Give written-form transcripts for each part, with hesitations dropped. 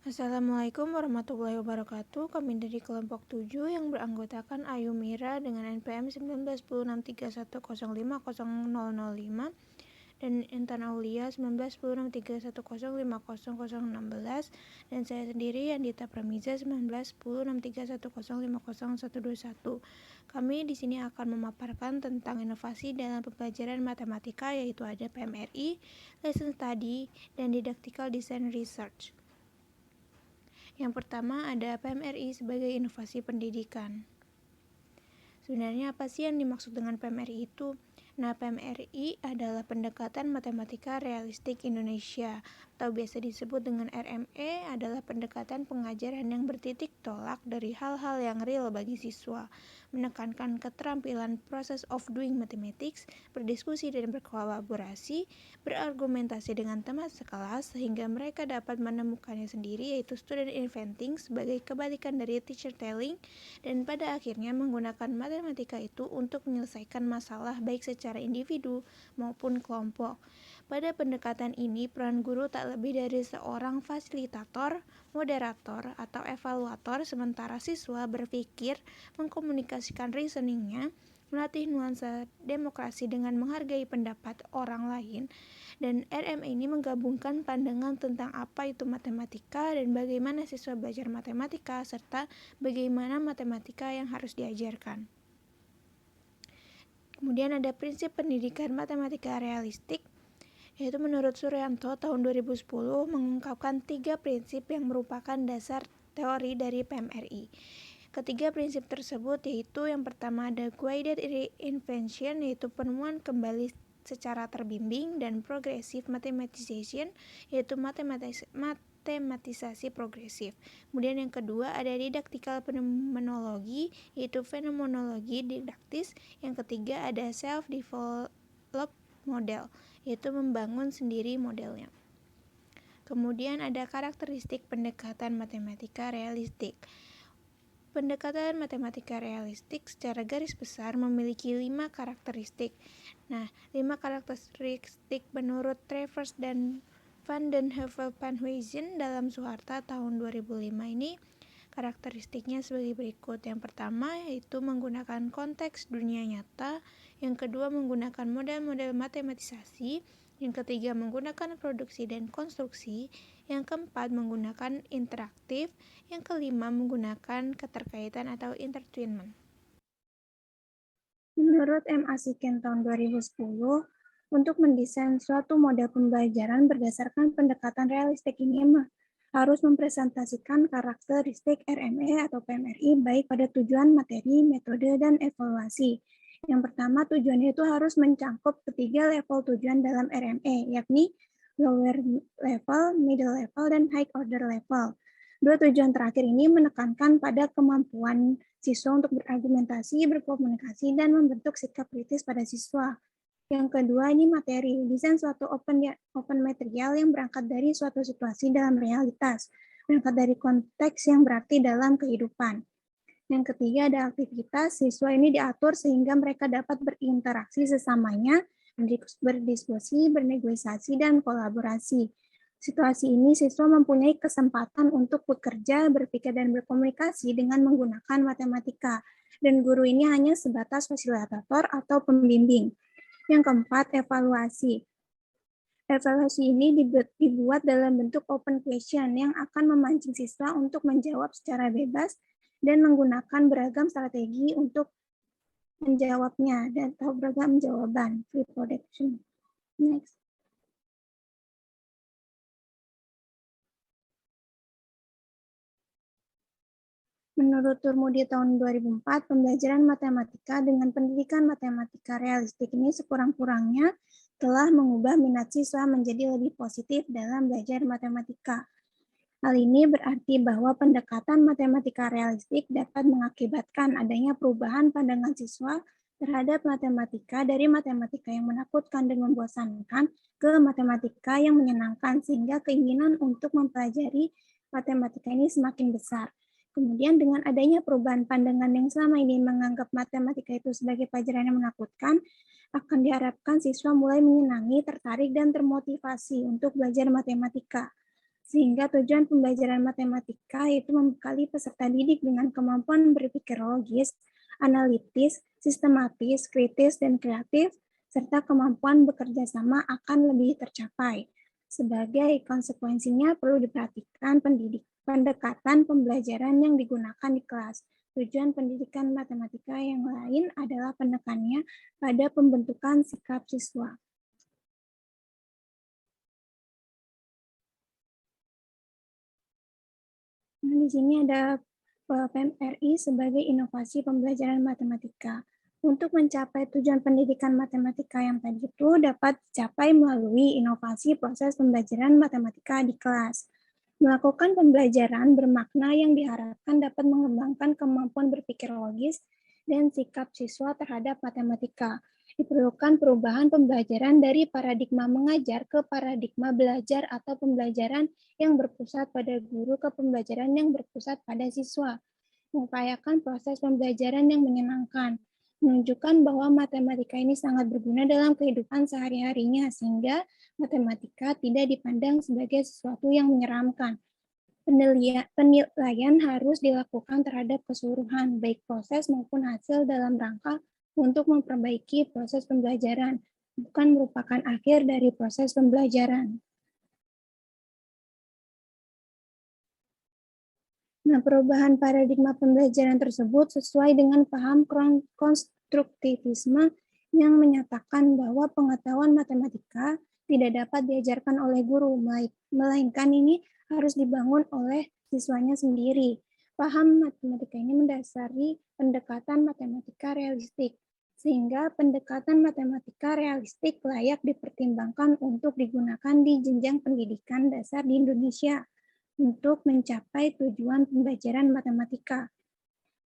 Assalamualaikum warahmatullahi wabarakatuh. Kami dari kelompok 7 yang beranggotakan Ayu Mira dengan NPM 191063105005 dan Intan Aulia 191063105016 dan saya sendiri Yandita Pramiza 191063105021. Kami di sini akan memaparkan tentang inovasi dalam pembelajaran matematika, yaitu ada PMRI, Lesson Study, dan Didactical Design Research. Yang pertama ada PMRI sebagai inovasi pendidikan. Sebenarnya apa sih yang dimaksud dengan PMRI itu? Nah, PMRI adalah pendekatan matematika realistik Indonesia, atau biasa disebut dengan RME, adalah pendekatan pengajaran yang bertitik tolak dari hal-hal yang real bagi siswa, menekankan keterampilan process of doing mathematics, berdiskusi dan berkolaborasi, berargumentasi dengan teman sekelas, sehingga mereka dapat menemukannya sendiri, yaitu student inventing sebagai kebalikan dari teacher telling, dan pada akhirnya menggunakan matematika itu untuk menyelesaikan masalah baik secara individu maupun kelompok. Pada pendekatan ini, peran guru tak lebih dari seorang fasilitator, moderator, atau evaluator, sementara siswa berpikir, mengkomunikasikan reasoningnya, melatih nuansa demokrasi dengan menghargai pendapat orang lain, dan RM ini menggabungkan pandangan tentang apa itu matematika dan bagaimana siswa belajar matematika, serta bagaimana matematika yang harus diajarkan. Kemudian ada prinsip pendidikan matematika realistik, yaitu menurut Suryanto tahun 2010 mengungkapkan 3 prinsip yang merupakan dasar teori dari PMRI. Ketiga prinsip tersebut yaitu yang pertama ada guided reinvention, yaitu penemuan kembali secara terbimbing, dan progressive mathematization, yaitu matematisasi progresif. Kemudian yang kedua ada didactical fenomenology, yaitu fenomenologi didaktis. Yang ketiga ada self-developed model, yaitu membangun sendiri modelnya. Kemudian ada karakteristik pendekatan matematika realistik. Pendekatan matematika realistik secara garis besar memiliki 5 karakteristik. Nah, 5 karakteristik menurut Travers dan Van den Heuvel-Van dalam Suharta tahun 2005 ini karakteristiknya sebagai berikut. Yang pertama yaitu menggunakan konteks dunia nyata, yang kedua menggunakan model-model matematisasi, yang ketiga menggunakan produksi dan konstruksi, yang keempat menggunakan interaktif, yang kelima menggunakan keterkaitan atau entertainment. Menurut M. Asiken tahun 2010, untuk mendesain suatu model pembelajaran berdasarkan pendekatan realistik ini harus mempresentasikan karakteristik RME atau PMRI baik pada tujuan materi, metode, dan evaluasi. Yang pertama, tujuannya itu harus mencakup ketiga level tujuan dalam RME, yakni lower level, middle level, dan high order level. Dua tujuan terakhir ini menekankan pada kemampuan siswa untuk berargumentasi, berkomunikasi, dan membentuk sikap kritis pada siswa. Yang kedua ini materi, desain suatu open material yang berangkat dari suatu situasi dalam realitas, berangkat dari konteks yang berarti dalam kehidupan. Yang ketiga ada aktivitas, siswa ini diatur sehingga mereka dapat berinteraksi sesamanya, berdiskusi, bernegosiasi, dan kolaborasi. Situasi ini siswa mempunyai kesempatan untuk bekerja, berpikir, dan berkomunikasi dengan menggunakan matematika, dan guru ini hanya sebatas fasilitator atau pembimbing. Yang keempat, evaluasi. Evaluasi ini dibuat dalam bentuk open question yang akan memancing siswa untuk menjawab secara bebas dan menggunakan beragam strategi untuk menjawabnya dan atau beragam jawaban. Free production. Next. Menurut Turmudi tahun 2004, pembelajaran matematika dengan pendidikan matematika realistik ini sekurang-kurangnya telah mengubah minat siswa menjadi lebih positif dalam belajar matematika. Hal ini berarti bahwa pendekatan matematika realistik dapat mengakibatkan adanya perubahan pandangan siswa terhadap matematika dari matematika yang menakutkan dan membosankan ke matematika yang menyenangkan, sehingga keinginan untuk mempelajari matematika ini semakin besar. Kemudian dengan adanya perubahan pandangan yang selama ini menganggap matematika itu sebagai pelajaran yang menakutkan, akan diharapkan siswa mulai menyenangi, tertarik, dan termotivasi untuk belajar matematika. Sehingga tujuan pembelajaran matematika yaitu membekali peserta didik dengan kemampuan berpikir logis, analitis, sistematis, kritis, dan kreatif, serta kemampuan bekerja sama akan lebih tercapai. Sebagai konsekuensinya perlu diperhatikan pendekatan pembelajaran yang digunakan di kelas. Tujuan pendidikan matematika yang lain adalah penekannya pada pembentukan sikap siswa. Nah, di sini ada PMRI sebagai inovasi pembelajaran matematika. Untuk mencapai tujuan pendidikan matematika yang tadi itu dapat dicapai melalui inovasi proses pembelajaran matematika di kelas. Melakukan pembelajaran bermakna yang diharapkan dapat mengembangkan kemampuan berpikir logis dan sikap siswa terhadap matematika. Diperlukan perubahan pembelajaran dari paradigma mengajar ke paradigma belajar atau pembelajaran yang berpusat pada guru ke pembelajaran yang berpusat pada siswa. Mengupayakan proses pembelajaran yang menyenangkan, menunjukkan bahwa matematika ini sangat berguna dalam kehidupan sehari-harinya sehingga matematika tidak dipandang sebagai sesuatu yang menyeramkan. Penilaian harus dilakukan terhadap keseluruhan, baik proses maupun hasil dalam rangka untuk memperbaiki proses pembelajaran, bukan merupakan akhir dari proses pembelajaran. Nah, perubahan paradigma pembelajaran tersebut sesuai dengan paham konstruktivisme yang menyatakan bahwa pengetahuan matematika tidak dapat diajarkan oleh guru, melainkan ini harus dibangun oleh siswanya sendiri. Paham matematika ini mendasari pendekatan matematika realistik, sehingga pendekatan matematika realistik layak dipertimbangkan untuk digunakan di jenjang pendidikan dasar di Indonesia untuk mencapai tujuan pembelajaran matematika.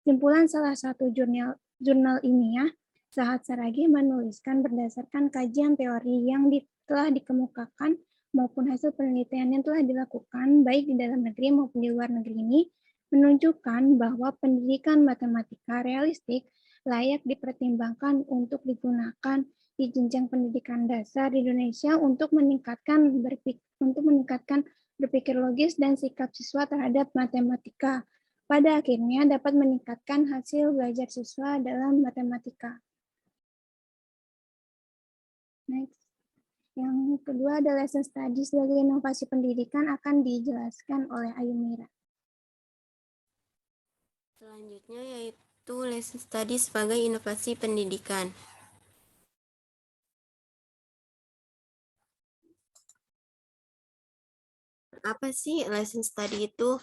Simpulan salah satu jurnal ilmiah, Sahat Saragi menuliskan berdasarkan kajian teori yang telah dikemukakan maupun hasil penelitian yang telah dilakukan baik di dalam negeri maupun di luar negeri ini, menunjukkan bahwa pendidikan matematika realistik layak dipertimbangkan untuk digunakan di jenjang pendidikan dasar di Indonesia untuk meningkatkan berpikir logis dan sikap siswa terhadap matematika. Pada akhirnya dapat meningkatkan hasil belajar siswa dalam matematika. Next. Yang kedua adalah lesson study sebagai inovasi pendidikan akan dijelaskan oleh Ayu Mira. Selanjutnya yaitu lesson study sebagai inovasi pendidikan. Apa sih lesson study itu?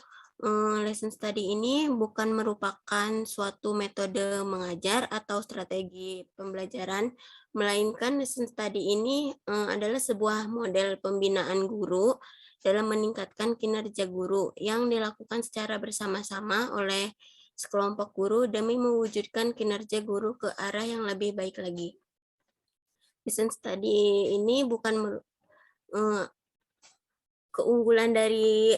Lesson study ini bukan merupakan suatu metode mengajar atau strategi pembelajaran, melainkan lesson study ini adalah sebuah model pembinaan guru dalam meningkatkan kinerja guru yang dilakukan secara bersama-sama oleh sekelompok guru demi mewujudkan kinerja guru ke arah yang lebih baik lagi. Lesson study ini bukan keunggulan dari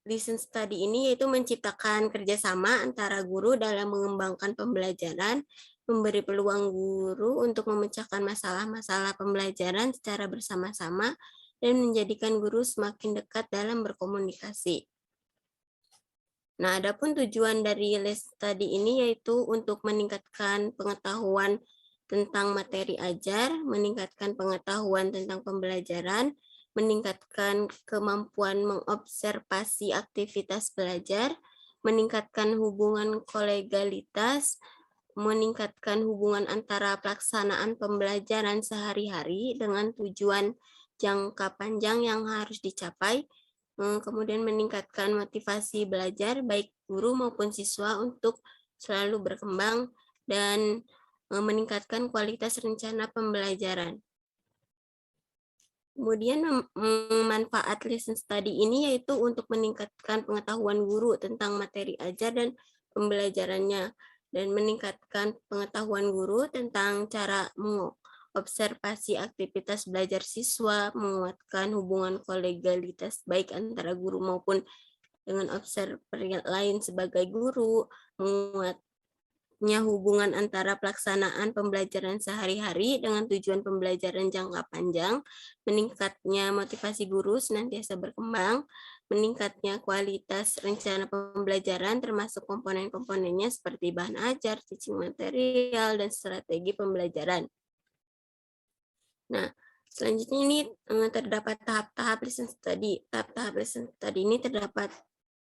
lesson study ini yaitu menciptakan kerjasama antara guru dalam mengembangkan pembelajaran, memberi peluang guru untuk memecahkan masalah-masalah pembelajaran secara bersama-sama, dan menjadikan guru semakin dekat dalam berkomunikasi. Nah, adapun tujuan dari lesson study ini yaitu untuk meningkatkan pengetahuan tentang materi ajar, meningkatkan pengetahuan tentang pembelajaran, meningkatkan kemampuan mengobservasi aktivitas belajar, meningkatkan hubungan kolegalitas, meningkatkan hubungan antara pelaksanaan pembelajaran sehari-hari dengan tujuan jangka panjang yang harus dicapai, kemudian meningkatkan motivasi belajar baik guru maupun siswa untuk selalu berkembang, dan meningkatkan kualitas rencana pembelajaran. Kemudian manfaat lesson study ini yaitu untuk meningkatkan pengetahuan guru tentang materi ajar dan pembelajarannya, dan meningkatkan pengetahuan guru tentang cara mengobservasi aktivitas belajar siswa, menguatkan hubungan kolegalitas baik antara guru maupun dengan observer lain sebagai guru, menguatkan hubungan antara pelaksanaan pembelajaran sehari-hari dengan tujuan pembelajaran jangka panjang, meningkatnya motivasi guru senantiasa berkembang, meningkatnya kualitas rencana pembelajaran termasuk komponen-komponennya seperti bahan ajar, teaching material, dan strategi pembelajaran. Nah, selanjutnya ini terdapat tahap-tahap lesson study. Tahap-tahap lesson study ini terdapat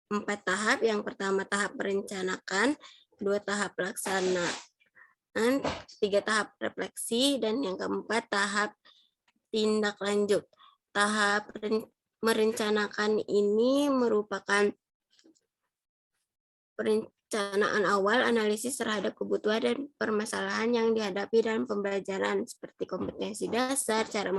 4 tahap. Yang pertama tahap merencanakan, 2 tahap pelaksanaan, 3 tahap refleksi, dan yang keempat tahap tindak lanjut. Tahap merencanakan ini merupakan perencanaan awal, analisis terhadap kebutuhan dan permasalahan yang dihadapi dalam pembelajaran seperti kompetensi dasar, cara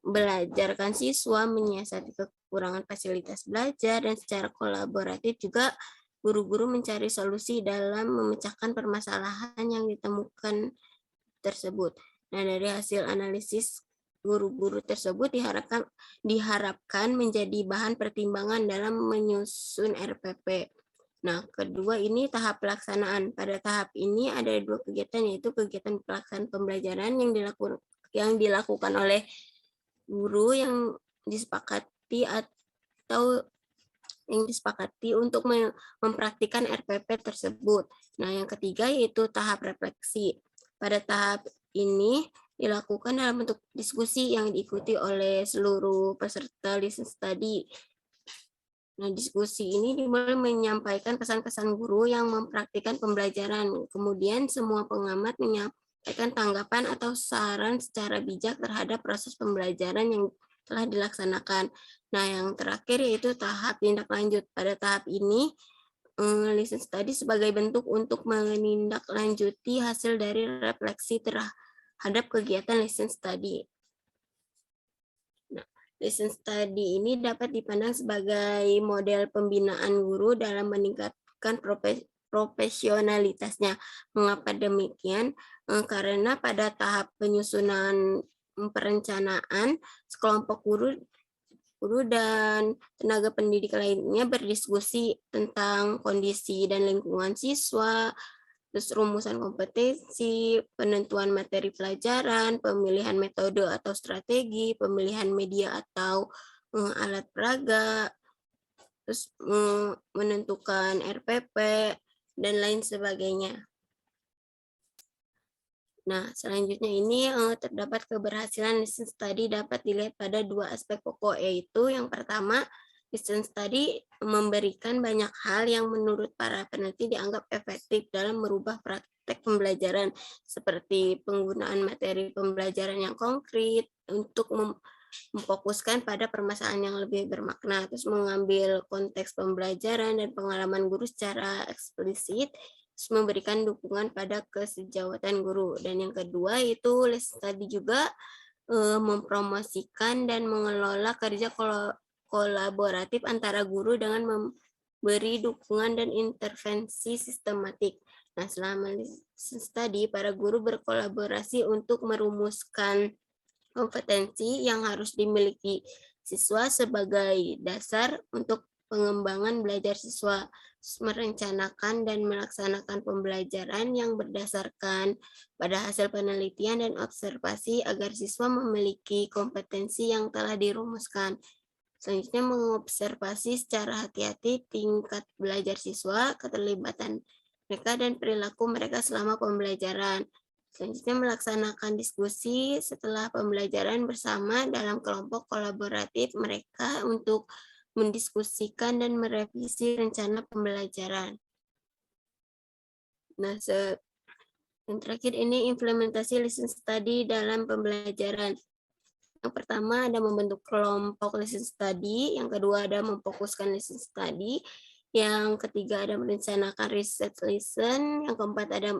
belajarkan siswa, menyiasati kekurangan fasilitas belajar, dan secara kolaboratif juga guru-guru mencari solusi dalam memecahkan permasalahan yang ditemukan tersebut. Nah, dari hasil analisis guru-guru tersebut diharapkan menjadi bahan pertimbangan dalam menyusun RPP. Nah, kedua ini tahap pelaksanaan. Pada tahap ini ada 2 kegiatan, yaitu kegiatan pelaksanaan pembelajaran yang dilakukan oleh guru yang disepakati untuk mempraktikkan RPP tersebut. Nah, yang ketiga yaitu tahap refleksi. Pada tahap ini dilakukan dalam bentuk diskusi yang diikuti oleh seluruh peserta lesson study. Nah, diskusi ini dimulai menyampaikan kesan-kesan guru yang mempraktikkan pembelajaran. Kemudian semua pengamat menyampaikan tanggapan atau saran secara bijak terhadap proses pembelajaran yang telah dilaksanakan. Nah, yang terakhir yaitu tahap tindak lanjut. Pada tahap ini, lesson study sebagai bentuk untuk menindaklanjuti hasil dari refleksi terhadap kegiatan lesson study. Lesson study ini dapat dipandang sebagai model pembinaan guru dalam meningkatkan profesionalitasnya. Mengapa demikian? Karena pada tahap penyusunan perencanaan, sekelompok guru dan tenaga pendidik lainnya berdiskusi tentang kondisi dan lingkungan siswa, terus rumusan kompetensi, penentuan materi pelajaran, pemilihan metode atau strategi, pemilihan media atau alat peraga, terus menentukan RPP, dan lain sebagainya. Nah, selanjutnya ini terdapat keberhasilan lesson study dapat dilihat pada 2 aspek pokok, yaitu yang pertama, lesson study memberikan banyak hal yang menurut para peneliti dianggap efektif dalam merubah praktek pembelajaran, seperti penggunaan materi pembelajaran yang konkret untuk memfokuskan pada permasalahan yang lebih bermakna, terus mengambil konteks pembelajaran dan pengalaman guru secara eksplisit, terus memberikan dukungan pada kesejawatan guru. Dan yang kedua itu lesson study juga mempromosikan dan mengelola kerja kolaboratif antara guru dengan memberi dukungan dan intervensi sistematik. Nah, selama lesson study, para guru berkolaborasi untuk merumuskan kompetensi yang harus dimiliki siswa sebagai dasar untuk pengembangan belajar siswa, merencanakan dan melaksanakan pembelajaran yang berdasarkan pada hasil penelitian dan observasi agar siswa memiliki kompetensi yang telah dirumuskan. Selanjutnya, mengobservasi secara hati-hati tingkat belajar siswa, keterlibatan mereka, dan perilaku mereka selama pembelajaran. Selanjutnya, melaksanakan diskusi setelah pembelajaran bersama dalam kelompok kolaboratif mereka untuk mendiskusikan dan merevisi rencana pembelajaran. Nah, yang terakhir ini implementasi lesson study dalam pembelajaran. Yang pertama ada membentuk kelompok lesson study, yang kedua ada memfokuskan lesson study, yang ketiga ada merencanakan research lesson, yang keempat ada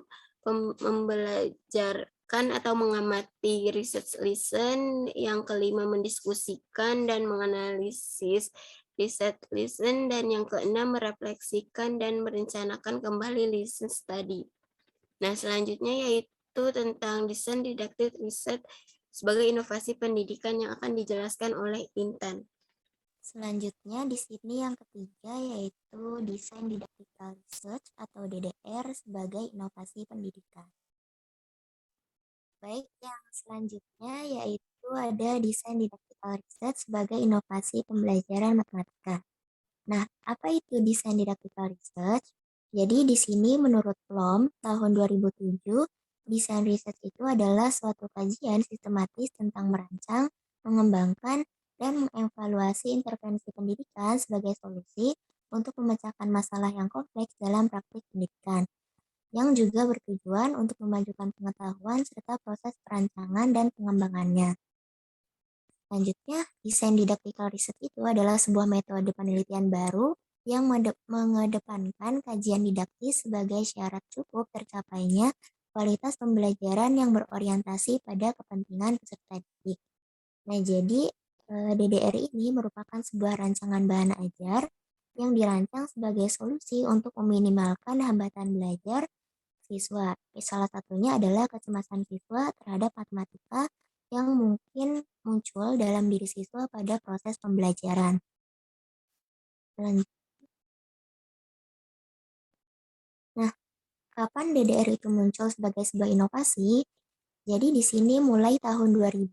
membelajarkan atau mengamati research lesson, yang kelima mendiskusikan dan menganalisis research lesson, dan yang keenam merefleksikan dan merencanakan kembali lesson study. Nah, selanjutnya yaitu tentang desain didaktik riset sebagai inovasi pendidikan yang akan dijelaskan oleh Intan. Selanjutnya di sini yang ketiga yaitu desain didaktikal research atau DDR sebagai inovasi pendidikan. Baik, yang selanjutnya yaitu ada desain didaktikal didactical research sebagai inovasi pembelajaran matematika. Nah, apa itu desain didactical research? Jadi di sini menurut Plom tahun 2007, desain research itu adalah suatu kajian sistematis tentang merancang, mengembangkan, dan mengevaluasi intervensi pendidikan sebagai solusi untuk memecahkan masalah yang kompleks dalam praktik pendidikan, yang juga bertujuan untuk memajukan pengetahuan serta proses perancangan dan pengembangannya. Selanjutnya, desain didactical research itu adalah sebuah metode penelitian baru yang mengedepankan kajian didaktis sebagai syarat cukup tercapainya kualitas pembelajaran yang berorientasi pada kepentingan peserta didik. Nah, jadi DDR ini merupakan sebuah rancangan bahan ajar yang dirancang sebagai solusi untuk meminimalkan hambatan belajar siswa. Salah satunya adalah kecemasan siswa terhadap matematika yang mungkin muncul dalam diri siswa pada proses pembelajaran. Nah, kapan DDR itu muncul sebagai sebuah inovasi? Jadi di sini mulai tahun 2000,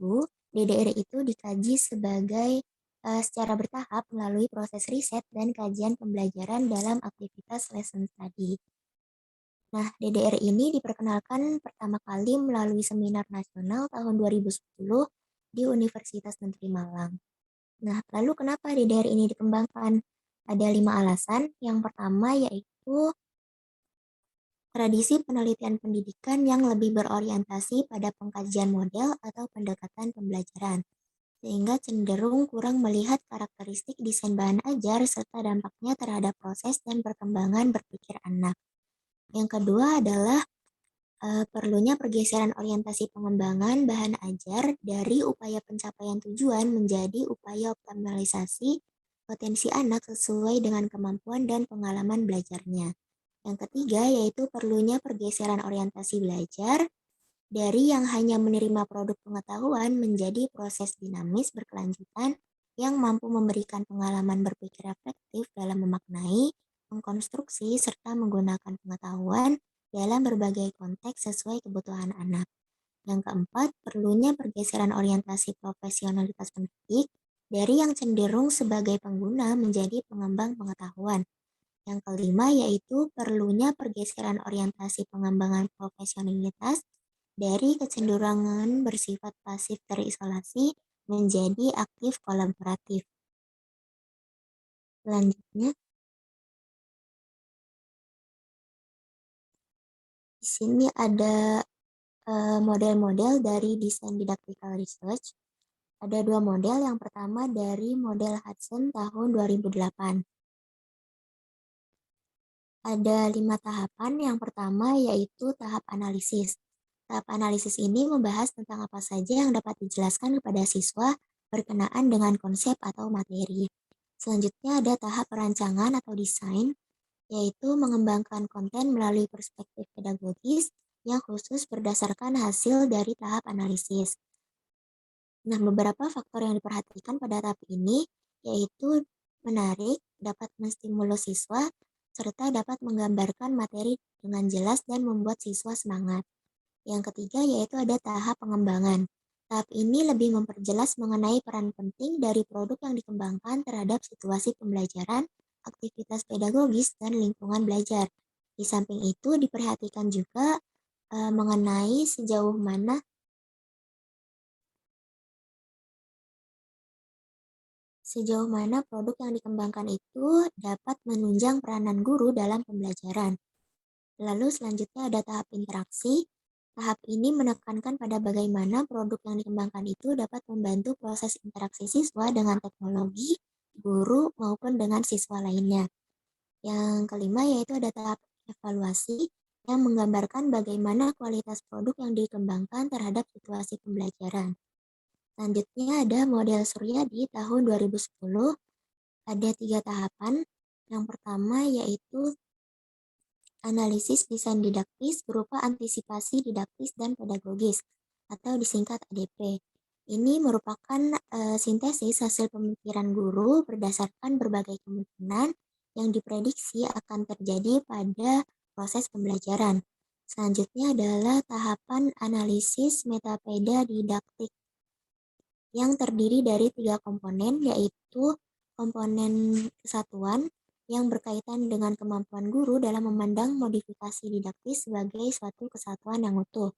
DDR itu dikaji secara bertahap melalui proses riset dan kajian pembelajaran dalam aktivitas lesson study. Nah, DDR ini diperkenalkan pertama kali melalui seminar nasional tahun 2010 di Universitas Negeri Malang. Nah, lalu kenapa DDR ini dikembangkan? Ada 5 alasan. Yang pertama yaitu tradisi penelitian pendidikan yang lebih berorientasi pada pengkajian model atau pendekatan pembelajaran, sehingga cenderung kurang melihat karakteristik desain bahan ajar serta dampaknya terhadap proses dan perkembangan berpikir anak. Yang kedua adalah perlunya pergeseran orientasi pengembangan bahan ajar dari upaya pencapaian tujuan menjadi upaya optimalisasi potensi anak sesuai dengan kemampuan dan pengalaman belajarnya. Yang ketiga yaitu perlunya pergeseran orientasi belajar dari yang hanya menerima produk pengetahuan menjadi proses dinamis berkelanjutan yang mampu memberikan pengalaman berpikir reflektif dalam memaknai, mengkonstruksi, serta menggunakan pengetahuan dalam berbagai konteks sesuai kebutuhan anak. Yang keempat, perlunya pergeseran orientasi profesionalitas pendidik dari yang cenderung sebagai pengguna menjadi pengembang pengetahuan. Yang kelima yaitu perlunya pergeseran orientasi pengembangan profesionalitas dari kecenderungan bersifat pasif terisolasi menjadi aktif kolaboratif. Selanjutnya, di sini ada model-model dari desain didactical research. Ada 2 model, yang pertama dari model Hudson tahun 2008. Ada 5 tahapan, yang pertama yaitu tahap analisis. Tahap analisis ini membahas tentang apa saja yang dapat dijelaskan kepada siswa berkenaan dengan konsep atau materi. Selanjutnya ada tahap perancangan atau desain, yaitu mengembangkan konten melalui perspektif pedagogis yang khusus berdasarkan hasil dari tahap analisis. Nah, beberapa faktor yang diperhatikan pada tahap ini yaitu menarik, dapat menstimulus siswa, serta dapat menggambarkan materi dengan jelas dan membuat siswa semangat. Yang ketiga yaitu ada tahap pengembangan. Tahap ini lebih memperjelas mengenai peran penting dari produk yang dikembangkan terhadap situasi pembelajaran, aktivitas pedagogis, dan lingkungan belajar. Di samping itu diperhatikan juga mengenai sejauh mana produk yang dikembangkan itu dapat menunjang peranan guru dalam pembelajaran. Lalu selanjutnya ada tahap interaksi. Tahap ini menekankan pada bagaimana produk yang dikembangkan itu dapat membantu proses interaksi siswa dengan teknologi, guru, maupun dengan siswa lainnya. Yang kelima yaitu ada tahap evaluasi yang menggambarkan bagaimana kualitas produk yang dikembangkan terhadap situasi pembelajaran. Selanjutnya ada model Suryadi tahun 2010. Ada 3 tahapan. Yang pertama yaitu analisis desain didaktis berupa antisipasi didaktis dan pedagogis atau disingkat ADP. Ini merupakan sintesis hasil pemikiran guru berdasarkan berbagai kemungkinan yang diprediksi akan terjadi pada proses pembelajaran. Selanjutnya adalah tahapan analisis metapeda didaktik. yang terdiri dari 3 komponen, yaitu komponen kesatuan yang berkaitan dengan kemampuan guru dalam memandang modifikasi didaktis sebagai suatu kesatuan yang utuh.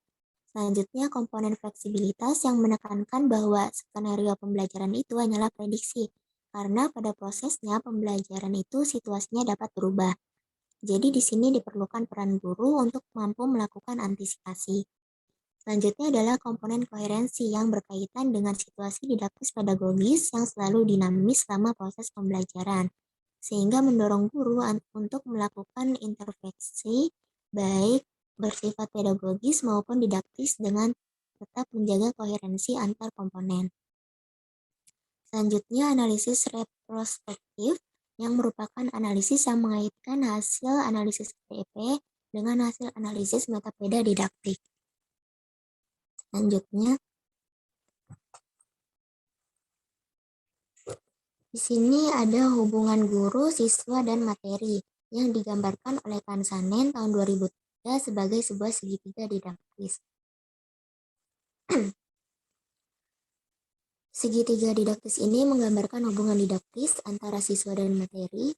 Selanjutnya, komponen fleksibilitas yang menekankan bahwa skenario pembelajaran itu hanyalah prediksi, karena pada prosesnya pembelajaran itu situasinya dapat berubah. Jadi di sini diperlukan peran guru untuk mampu melakukan antisipasi. Selanjutnya adalah komponen koherensi yang berkaitan dengan situasi didaktis pedagogis yang selalu dinamis selama proses pembelajaran, sehingga mendorong guru untuk melakukan intervensi baik bersifat pedagogis maupun didaktis dengan tetap menjaga koherensi antar komponen. Selanjutnya, analisis retrospektif yang merupakan analisis yang mengaitkan hasil analisis PEP dengan hasil analisis metapeda didaktik. Selanjutnya, di sini ada hubungan guru, siswa, dan materi yang digambarkan oleh Kansanen tahun 2003 sebagai sebuah segitiga didaktis. Segitiga didaktis ini menggambarkan hubungan didaktis antara siswa dan materi,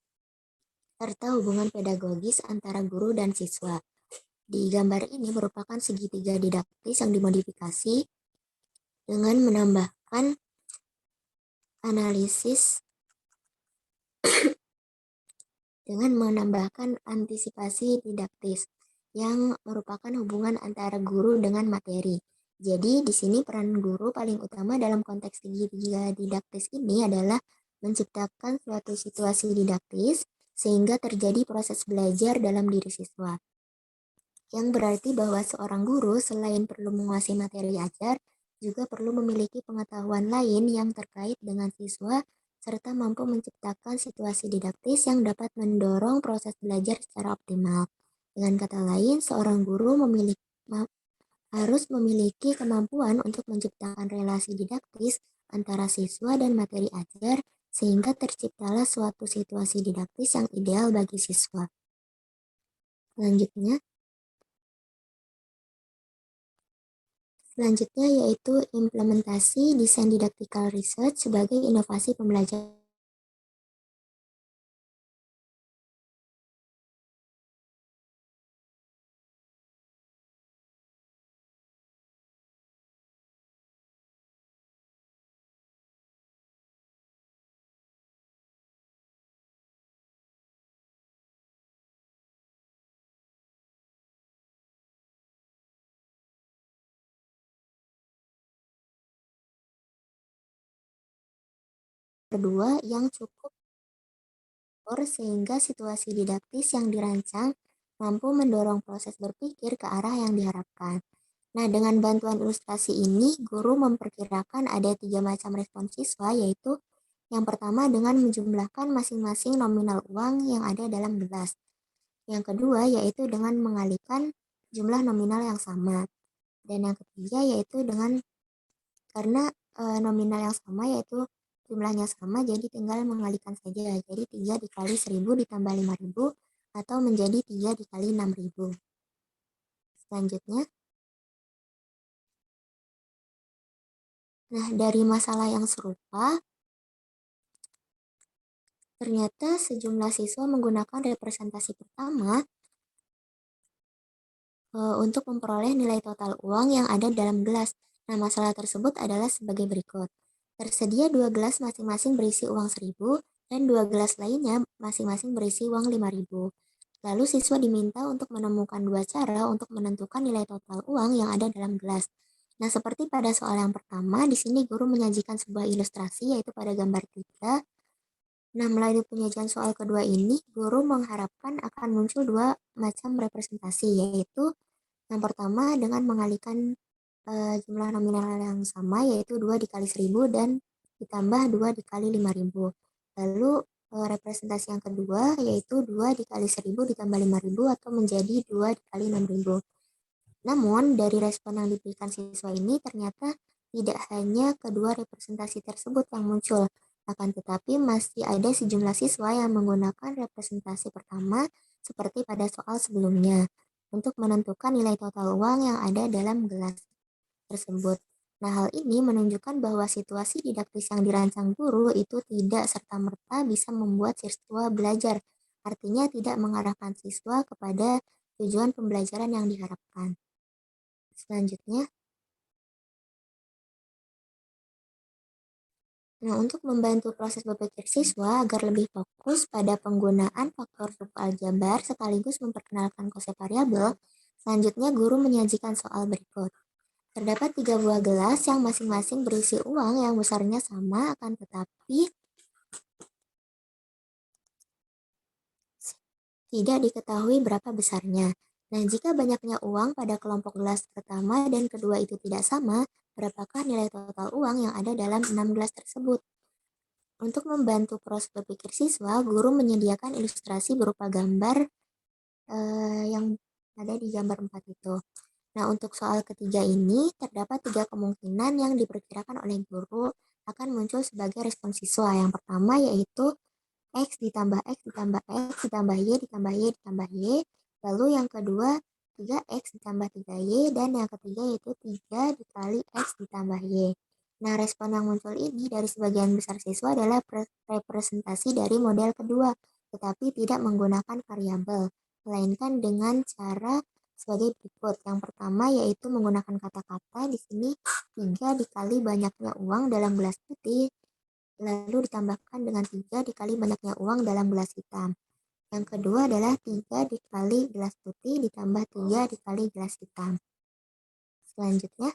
serta hubungan pedagogis antara guru dan siswa. Di gambar ini merupakan segitiga didaktis yang dimodifikasi dengan menambahkan antisipasi didaktis yang merupakan hubungan antara guru dengan materi. Jadi di sini peran guru paling utama dalam konteks segitiga didaktis ini adalah menciptakan suatu situasi didaktis sehingga terjadi proses belajar dalam diri siswa. Yang berarti bahwa seorang guru selain perlu menguasai materi ajar, juga perlu memiliki pengetahuan lain yang terkait dengan siswa, serta mampu menciptakan situasi didaktis yang dapat mendorong proses belajar secara optimal. Dengan kata lain, seorang guru harus memiliki kemampuan untuk menciptakan relasi didaktis antara siswa dan materi ajar, sehingga terciptalah suatu situasi didaktis yang ideal bagi siswa. Selanjutnya yaitu implementasi desain didactical research sebagai inovasi pembelajaran. Kedua, yang cukup sehingga situasi didaktis yang dirancang mampu mendorong proses berpikir ke arah yang diharapkan. Nah, dengan bantuan ilustrasi ini, guru memperkirakan ada 3 macam respon siswa, yaitu yang pertama dengan menjumlahkan masing-masing nominal uang yang ada dalam gelas. Yang kedua yaitu dengan mengalihkan jumlah nominal yang sama. Dan yang ketiga yaitu dengan karena nominal yang sama yaitu jumlahnya sama, jadi tinggal mengalihkan saja. Jadi 3 dikali 1000 ditambah 5000 atau menjadi 3 dikali 6000. Selanjutnya, nah dari masalah yang serupa, ternyata sejumlah siswa menggunakan representasi pertama untuk memperoleh nilai total uang yang ada dalam gelas. Nah, masalah tersebut adalah sebagai berikut. Tersedia 2 gelas masing-masing berisi uang 1000 dan 2 gelas lainnya masing-masing berisi uang 5000. Lalu siswa diminta untuk menemukan 2 cara untuk menentukan nilai total uang yang ada dalam gelas. Nah, seperti pada soal yang pertama, di sini guru menyajikan sebuah ilustrasi yaitu pada gambar 3. Nah, melalui penyajian soal kedua ini, guru mengharapkan akan muncul 2 macam representasi, yaitu yang pertama dengan mengalihkan jumlah nominal yang sama, yaitu 2 dikali 1000 dan ditambah 2 dikali 5000. Lalu representasi yang kedua yaitu 2 dikali 1000 ditambah 5000 atau menjadi 2 dikali 6000. Namun dari respon yang diberikan siswa ini ternyata tidak hanya kedua representasi tersebut yang muncul, akan tetapi masih ada sejumlah siswa yang menggunakan representasi pertama seperti pada soal sebelumnya untuk menentukan nilai total uang yang ada dalam gelas tersebut. Nah, hal ini menunjukkan bahwa situasi didaktis yang dirancang guru itu tidak serta-merta bisa membuat siswa belajar. Artinya tidak mengarahkan siswa kepada tujuan pembelajaran yang diharapkan. Selanjutnya, nah, untuk membantu proses berpikir siswa agar lebih fokus pada penggunaan faktor aljabar sekaligus memperkenalkan konsep variabel, selanjutnya guru menyajikan soal berikut. Terdapat 3 buah gelas yang masing-masing berisi uang yang besarnya sama, akan tetapi tidak diketahui berapa besarnya. Nah, jika banyaknya uang pada kelompok gelas pertama dan kedua itu tidak sama, berapakah nilai total uang yang ada dalam 6 gelas tersebut? Untuk membantu proses berpikir siswa, guru menyediakan ilustrasi berupa gambar yang ada di gambar 4 itu. Nah, untuk soal ketiga ini, terdapat 3 kemungkinan yang diperkirakan oleh guru akan muncul sebagai respon siswa. Yang pertama yaitu X ditambah X ditambah X ditambah Y ditambah Y ditambah Y. Lalu yang kedua 3X ditambah 3Y. Dan yang ketiga yaitu 3 dikali X ditambah Y. Nah, respon yang muncul ini dari sebagian besar siswa adalah representasi dari model kedua, tetapi tidak menggunakan variabel, melainkan dengan cara sebagai berikut. Yang pertama yaitu menggunakan kata-kata di sini 3 dikali banyaknya uang dalam gelas putih, lalu ditambahkan dengan 3 dikali banyaknya uang dalam gelas hitam. Yang kedua adalah 3 dikali gelas putih ditambah 3 dikali gelas hitam. Selanjutnya,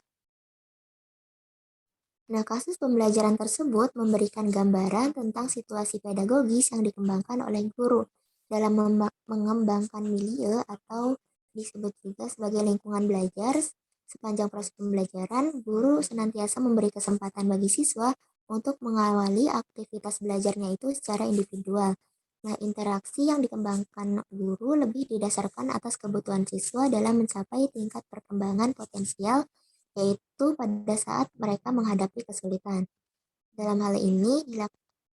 nah, kasus pembelajaran tersebut memberikan gambaran tentang situasi pedagogis yang dikembangkan oleh guru dalam mengembangkan milieu atau disebut juga sebagai lingkungan belajar. Sepanjang proses pembelajaran, guru senantiasa memberi kesempatan bagi siswa untuk mengawali aktivitas belajarnya itu secara individual. Nah, interaksi yang dikembangkan guru lebih didasarkan atas kebutuhan siswa dalam mencapai tingkat perkembangan potensial, yaitu pada saat mereka menghadapi kesulitan. Dalam hal ini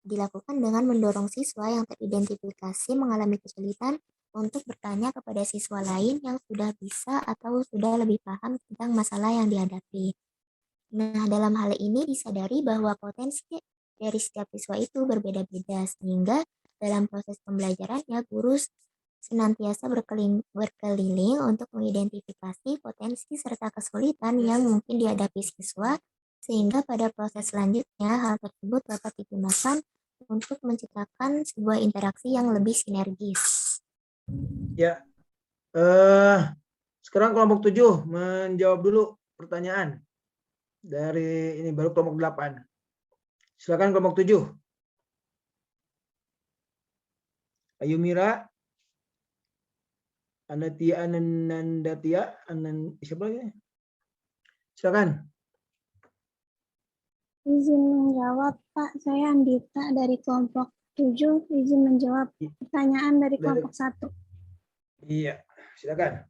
dilakukan dengan mendorong siswa yang teridentifikasi mengalami kesulitan untuk bertanya kepada siswa lain yang sudah bisa atau sudah lebih paham tentang masalah yang dihadapi. Nah, dalam hal ini disadari bahwa potensi dari setiap siswa itu berbeda-beda, sehingga dalam proses pembelajarannya guru senantiasa berkeliling untuk mengidentifikasi potensi serta kesulitan yang mungkin dihadapi siswa, sehingga pada proses selanjutnya hal tersebut dapat digunakan untuk menciptakan sebuah interaksi yang lebih sinergis. Ya, sekarang kelompok 7 menjawab dulu pertanyaan dari ini, baru kelompok 8. Silakan kelompok 7. Ayu Mira, Anatia, Anandatia, siapa lagi? Silakan. Izin menjawab, Pak. Saya Andita dari kelompok 7. Izin menjawab pertanyaan dari kelompok 1. Iya, silakan.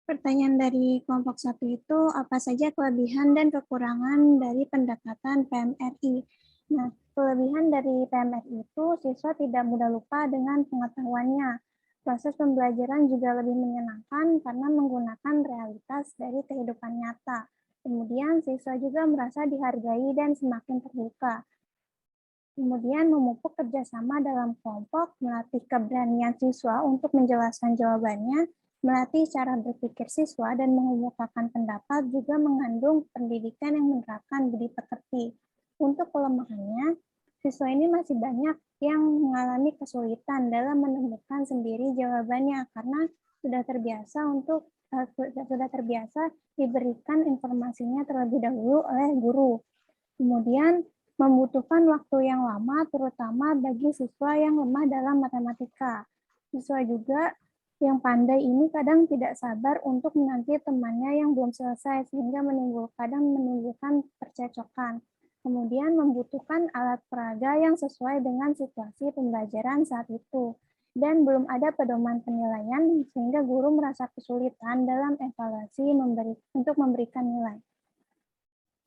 Pertanyaan dari kelompok 1 itu, apa saja kelebihan dan kekurangan dari pendekatan PMRI? Nah, kelebihan dari PMRI itu, siswa tidak mudah lupa dengan pengetahuannya. Proses pembelajaran juga lebih menyenangkan karena menggunakan realitas dari kehidupan nyata. Kemudian, siswa juga merasa dihargai dan semakin terbuka. Kemudian memupuk kerjasama dalam kelompok, melatih keberanian siswa untuk menjelaskan jawabannya, melatih cara berpikir siswa, dan mengemukakan pendapat juga mengandung pendidikan yang menerapkan budi pekerti. Untuk kelemahannya, siswa ini masih banyak yang mengalami kesulitan dalam menemukan sendiri jawabannya karena sudah terbiasa diberikan informasinya terlebih dahulu oleh guru. Kemudian membutuhkan waktu yang lama, terutama bagi siswa yang lemah dalam matematika. Siswa juga yang pandai ini kadang tidak sabar untuk menanti temannya yang belum selesai, sehingga menimbulkan percecokan. Kemudian membutuhkan alat peraga yang sesuai dengan situasi pembelajaran saat itu. Dan belum ada pedoman penilaian, sehingga guru merasa kesulitan dalam evaluasi untuk memberikan nilai.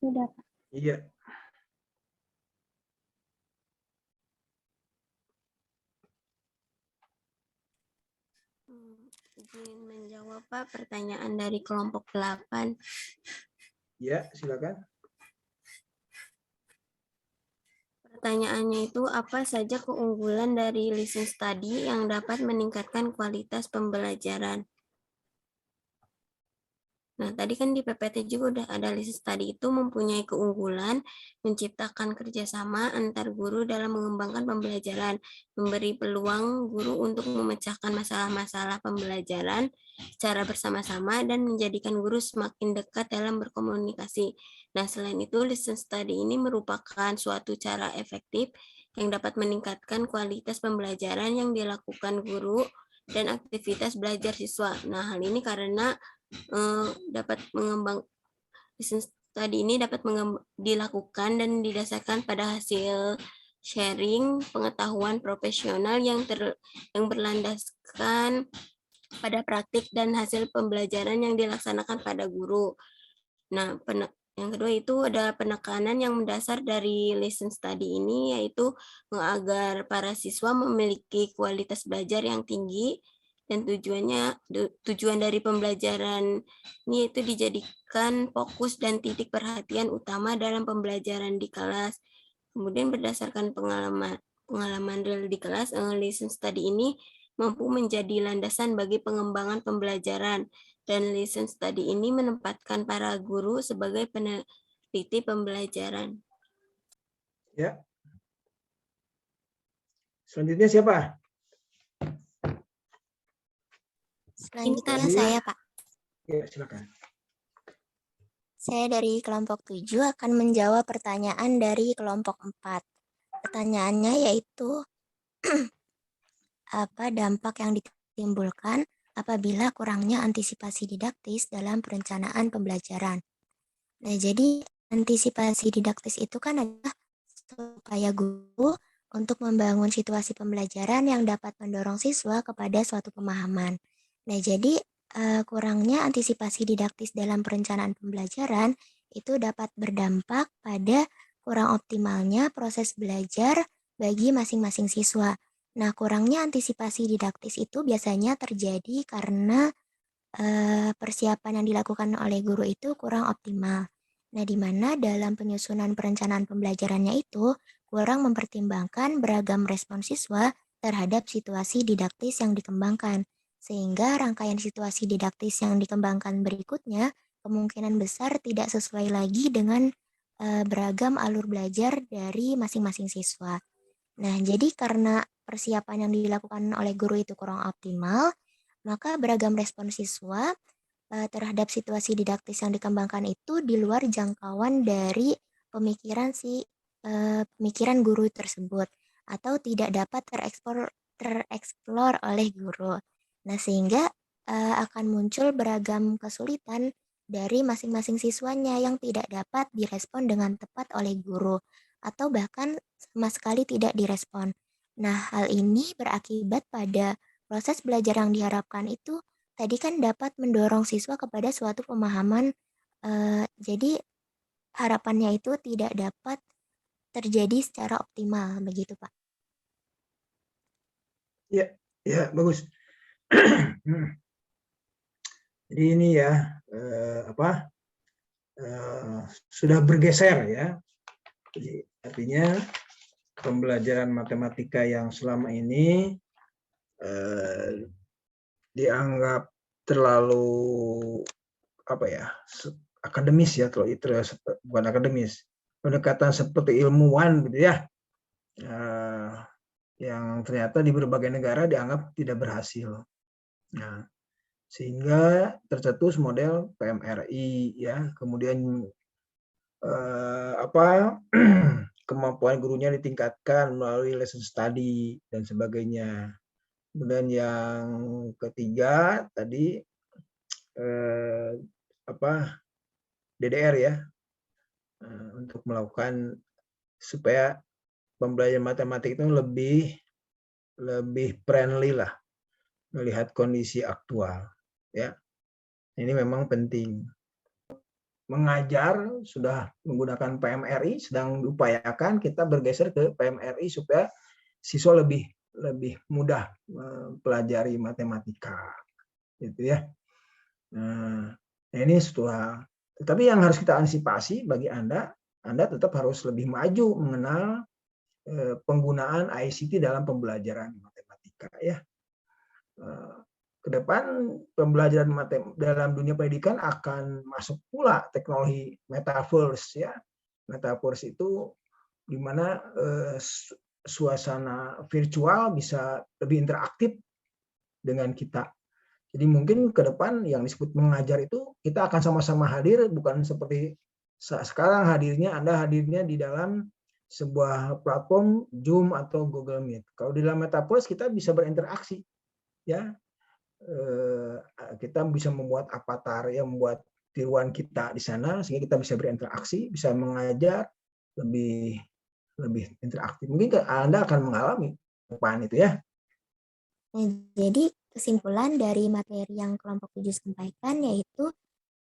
Sudah, Pak. Iya. Izin menjawab, Pak, pertanyaan dari kelompok 8. Ya, silakan. Pertanyaannya itu, apa saja keunggulan dari listen study yang dapat meningkatkan kualitas pembelajaran? Nah, tadi kan di PPT juga udah ada listen study itu mempunyai keunggulan menciptakan kerjasama antar guru dalam mengembangkan pembelajaran, memberi peluang guru untuk memecahkan masalah-masalah pembelajaran secara bersama-sama dan menjadikan guru semakin dekat dalam berkomunikasi. Nah, selain itu, listen study ini merupakan suatu cara efektif yang dapat meningkatkan kualitas pembelajaran yang dilakukan guru dan aktivitas belajar siswa. Nah, hal ini karena dapat mengembang listen study ini dapat dilakukan dan didasarkan pada hasil sharing pengetahuan profesional yang berlandaskan pada praktik dan hasil pembelajaran yang dilaksanakan pada guru. Nah, yang kedua itu ada penekanan yang mendasar dari listen study ini, yaitu agar para siswa memiliki kualitas belajar yang tinggi dan tujuan dari pembelajaran ini itu dijadikan fokus dan titik perhatian utama dalam pembelajaran di kelas. Kemudian berdasarkan pengalaman real di kelas, listen study ini mampu menjadi landasan bagi pengembangan pembelajaran, dan listen study ini menempatkan para guru sebagai peneliti pembelajaran. Ya. Selanjutnya siapa? Selanjutnya Intan. saya, Pak. Ya, silakan. Saya dari kelompok 7 akan menjawab pertanyaan dari kelompok 4. Pertanyaannya yaitu, apa dampak yang ditimbulkan apabila kurangnya antisipasi didaktis dalam perencanaan pembelajaran? Nah, jadi antisipasi didaktis itu kan adalah supaya guru untuk membangun situasi pembelajaran yang dapat mendorong siswa kepada suatu pemahaman. Nah, jadi kurangnya antisipasi didaktis dalam perencanaan pembelajaran itu dapat berdampak pada kurang optimalnya proses belajar bagi masing-masing siswa. Nah, kurangnya antisipasi didaktis itu biasanya terjadi karena persiapan yang dilakukan oleh guru itu kurang optimal. Nah, di mana dalam penyusunan perencanaan pembelajarannya itu kurang mempertimbangkan beragam respon siswa terhadap situasi didaktis yang dikembangkan. Sehingga rangkaian situasi didaktis yang dikembangkan berikutnya kemungkinan besar tidak sesuai lagi dengan beragam alur belajar dari masing-masing siswa. Nah, jadi karena persiapan yang dilakukan oleh guru itu kurang optimal, maka beragam respon siswa terhadap situasi didaktis yang dikembangkan itu di luar jangkauan dari pemikiran guru tersebut atau tidak dapat tereksplor oleh guru. Nah, sehingga akan muncul beragam kesulitan dari masing-masing siswanya yang tidak dapat direspon dengan tepat oleh guru atau bahkan sama sekali tidak direspon. Nah, hal ini berakibat pada proses belajar yang diharapkan itu tadi kan dapat mendorong siswa kepada suatu pemahaman, jadi harapannya itu tidak dapat terjadi secara optimal, begitu Pak. Ya, ya bagus. Jadi ini ya sudah bergeser ya. Jadi artinya pembelajaran matematika yang selama ini dianggap terlalu akademis ya, bukan akademis, pendekatan seperti ilmuwan gitu ya, yang ternyata di berbagai negara dianggap tidak berhasil. Nah, sehingga tercetus model PMRI ya, kemudian kemampuan gurunya ditingkatkan melalui lesson study dan sebagainya. Kemudian yang ketiga tadi DDR ya, untuk melakukan supaya pembelajaran matematik itu lebih friendly lah, melihat kondisi aktual ya. Ini memang penting. Mengajar sudah menggunakan PMRI, sedang diupayakan kita bergeser ke PMRI supaya siswa lebih mudah mempelajari matematika gitu ya. Nah, ini setelah Tetapi yang harus kita antisipasi bagi Anda tetap harus lebih maju mengenal penggunaan ICT dalam pembelajaran matematika ya. Ke depan pembelajaran dalam dunia pendidikan akan masuk pula teknologi metaverse ya. Metaverse itu di mana suasana virtual bisa lebih interaktif dengan kita. Jadi mungkin ke depan yang disebut mengajar itu kita akan sama-sama hadir, bukan seperti sekarang Anda hadirnya di dalam sebuah platform Zoom atau Google Meet. Kalau di dalam Metaverse kita bisa berinteraksi, ya. Kita bisa membuat avatar, ya, membuat tiruan kita di sana sehingga kita bisa berinteraksi, bisa mengajar lebih interaktif. Mungkin Anda akan mengalami depan itu ya. Nah, jadi kesimpulan dari materi yang kelompok 7 sampaikan yaitu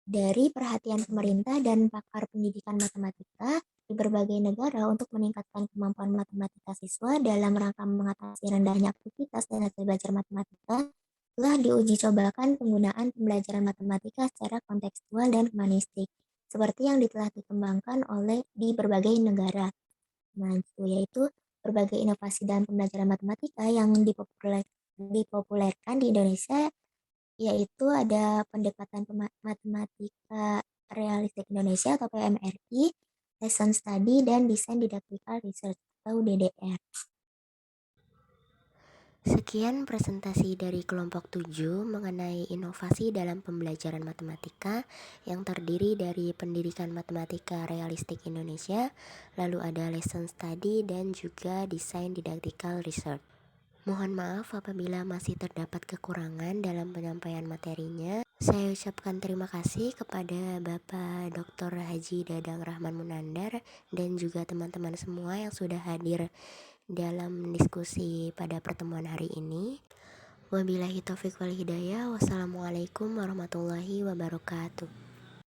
dari perhatian pemerintah dan pakar pendidikan matematika di berbagai negara untuk meningkatkan kemampuan matematika siswa dalam rangka mengatasi rendahnya aktivitas dan hasil belajar matematika, telah diuji cobakan penggunaan pembelajaran matematika secara kontekstual dan humanistik, seperti yang telah dikembangkan di berbagai negara. Nah, yaitu berbagai inovasi dalam pembelajaran matematika yang dipopulerkan di Indonesia, yaitu ada pendekatan matematika realistik Indonesia atau PMRI, lesson study, dan desain didactical research atau DDR. Sekian presentasi dari kelompok 7 mengenai inovasi dalam pembelajaran matematika yang terdiri dari pendidikan matematika realistik Indonesia, lalu ada lesson study dan juga desain didactical research. Mohon maaf apabila masih terdapat kekurangan dalam penyampaian materinya. Saya ucapkan terima kasih kepada Bapak Dr. Haji Dadang Rahman Munandar dan juga teman-teman semua yang sudah hadir dalam diskusi pada pertemuan hari ini. Wabillahi taufiq wal hidayah. Wassalamualaikum warahmatullahi wabarakatuh.